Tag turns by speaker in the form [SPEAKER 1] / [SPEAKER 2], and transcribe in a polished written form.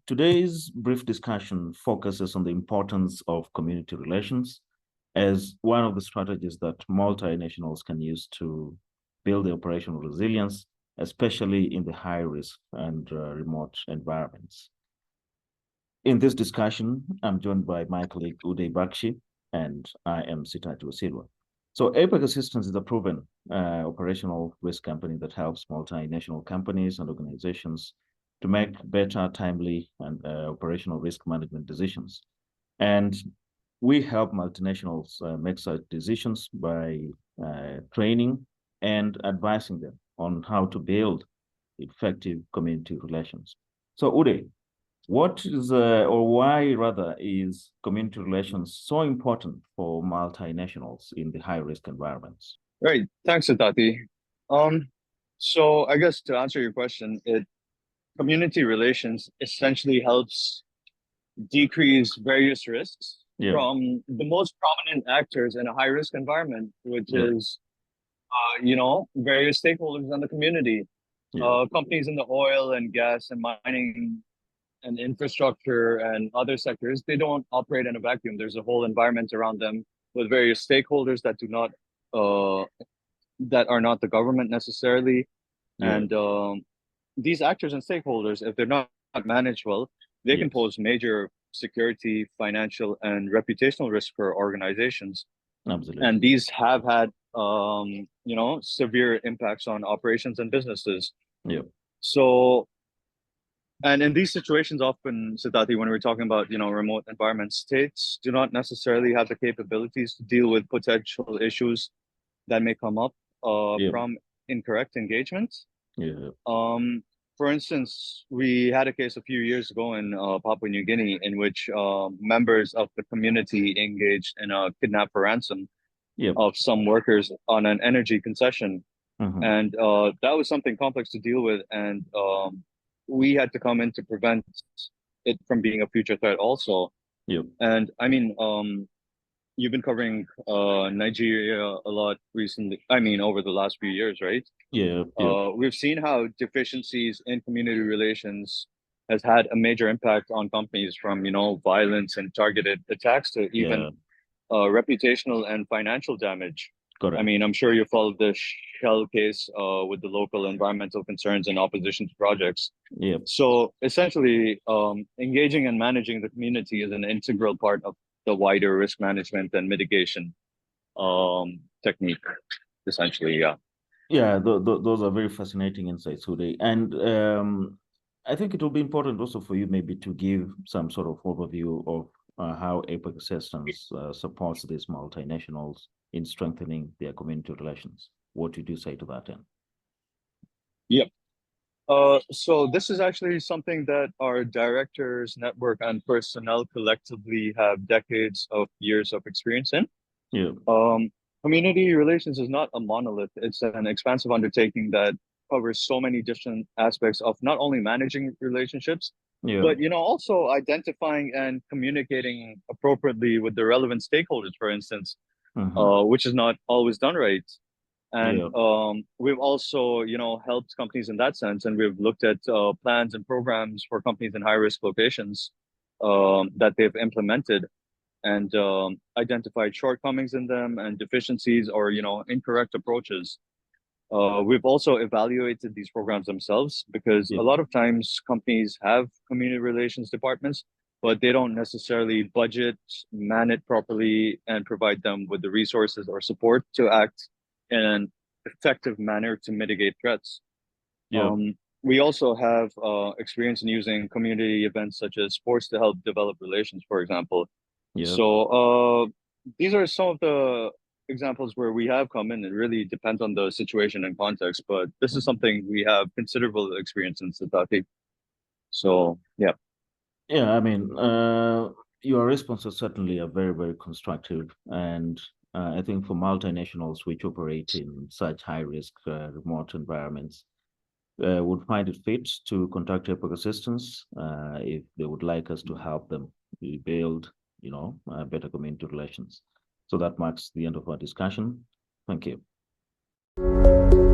[SPEAKER 1] Today's brief discussion focuses on the importance of community relations as one of the strategies that multinationals can use to build the operational resilience, especially in the high risk and remote environments. In this discussion, I'm joined by my colleague Uday Bakhshi, and I am Sitati Wasilwa. So APAC Assistance is a proven operational risk company that helps multinational companies and organizations to make better, timely, and operational risk management decisions. And we help multinationals make such decisions by training and advising them on how to build effective community relations. So Uday, what is, or why rather, is community relations so important for multinationals in the high-risk environments?
[SPEAKER 2] Right. Thanks, Sitati. Um, so I guess to answer your question, community relations essentially helps decrease various risks
[SPEAKER 1] Yeah,
[SPEAKER 2] from the most prominent actors in a high risk environment, which
[SPEAKER 1] yeah,
[SPEAKER 2] is various stakeholders in the community.
[SPEAKER 1] yeah,
[SPEAKER 2] Companies in the oil and gas and mining and infrastructure and other sectors, they don't operate in a vacuum. There's a whole environment around them with various stakeholders uh, that are not the government necessarily.
[SPEAKER 1] yeah,
[SPEAKER 2] And these actors and stakeholders, if they're not managed well, they can
[SPEAKER 1] yes,
[SPEAKER 2] pose major security, financial, and reputational risk for organizations. And
[SPEAKER 1] absolutely.
[SPEAKER 2] these have had, severe impacts on operations and businesses.
[SPEAKER 1] Yeah,
[SPEAKER 2] So, and in these situations, often, Siddharthi, when we're talking about, remote environments, states do not necessarily have the capabilities to deal with potential issues that may come up
[SPEAKER 1] yeah,
[SPEAKER 2] from incorrect engagement.
[SPEAKER 1] yeah,
[SPEAKER 2] Um, for instance, we had a case a few years ago in Papua New Guinea in which members of the community engaged in a kidnap for ransom
[SPEAKER 1] yeah,
[SPEAKER 2] of some workers on an energy concession.
[SPEAKER 1] mhm,
[SPEAKER 2] And that was something complex to deal with. And we had to come in to prevent it from being a future threat also.
[SPEAKER 1] yeah,
[SPEAKER 2] And I mean, you've been covering Nigeria a lot recently. I mean, over the last few years, right?
[SPEAKER 1] yeah, yeah,
[SPEAKER 2] We've seen how deficiencies in community relations has had a major impact on companies from, violence and targeted attacks to
[SPEAKER 1] yeah,
[SPEAKER 2] even reputational and financial damage. I
[SPEAKER 1] correct.
[SPEAKER 2] mean, I'm sure you followed the Shell case with the local environmental concerns and opposition to projects.
[SPEAKER 1] Yeah,
[SPEAKER 2] So essentially, engaging and managing the community is an integral part of the wider risk management and mitigation technique, essentially. Yeah.
[SPEAKER 1] yeah, those are very fascinating insights, Uday. And I think it will be important also for you maybe to give some sort of overview of how APAC Assistance supports these multinationals in strengthening their community relations. What did you say to that end?
[SPEAKER 2] Yep. So this is actually something that our directors, network, and personnel collectively have decades of years of experience in.
[SPEAKER 1] Yeah,
[SPEAKER 2] Um, Community relations is not a monolith. It's an expansive undertaking that covers so many different aspects of not only managing relationships,
[SPEAKER 1] yeah,
[SPEAKER 2] but also identifying and communicating appropriately with the relevant stakeholders, for instance,
[SPEAKER 1] hmm,
[SPEAKER 2] which is not always done right. And
[SPEAKER 1] yeah,
[SPEAKER 2] we've also, helped companies in that sense, and we've looked at plans and programs for companies in high risk locations that they've implemented and identified shortcomings in them and deficiencies or incorrect approaches. We've also evaluated these programs themselves because
[SPEAKER 1] yeah,
[SPEAKER 2] a lot of times companies have community relations departments, but they don't necessarily budget, man it properly, and provide them with the resources or support to act in an effective manner to mitigate threats.
[SPEAKER 1] yeah,
[SPEAKER 2] Um, we also have experience in using community events such as sports to help develop relations, for example.
[SPEAKER 1] yeah.
[SPEAKER 2] So these are some of the examples where we have come in. It really depends on the situation and context, but this is
[SPEAKER 1] Mhm.
[SPEAKER 2] something we have considerable experience in Sitati. So yeah.
[SPEAKER 1] Yeah, I mean, your responses certainly are very, very constructive. And I think for multinationals which operate in such high risk remote environments, would find it fit to contact APAC Assistance if they would like us to help them build, better community relations. So that marks the end of our discussion. Thank you.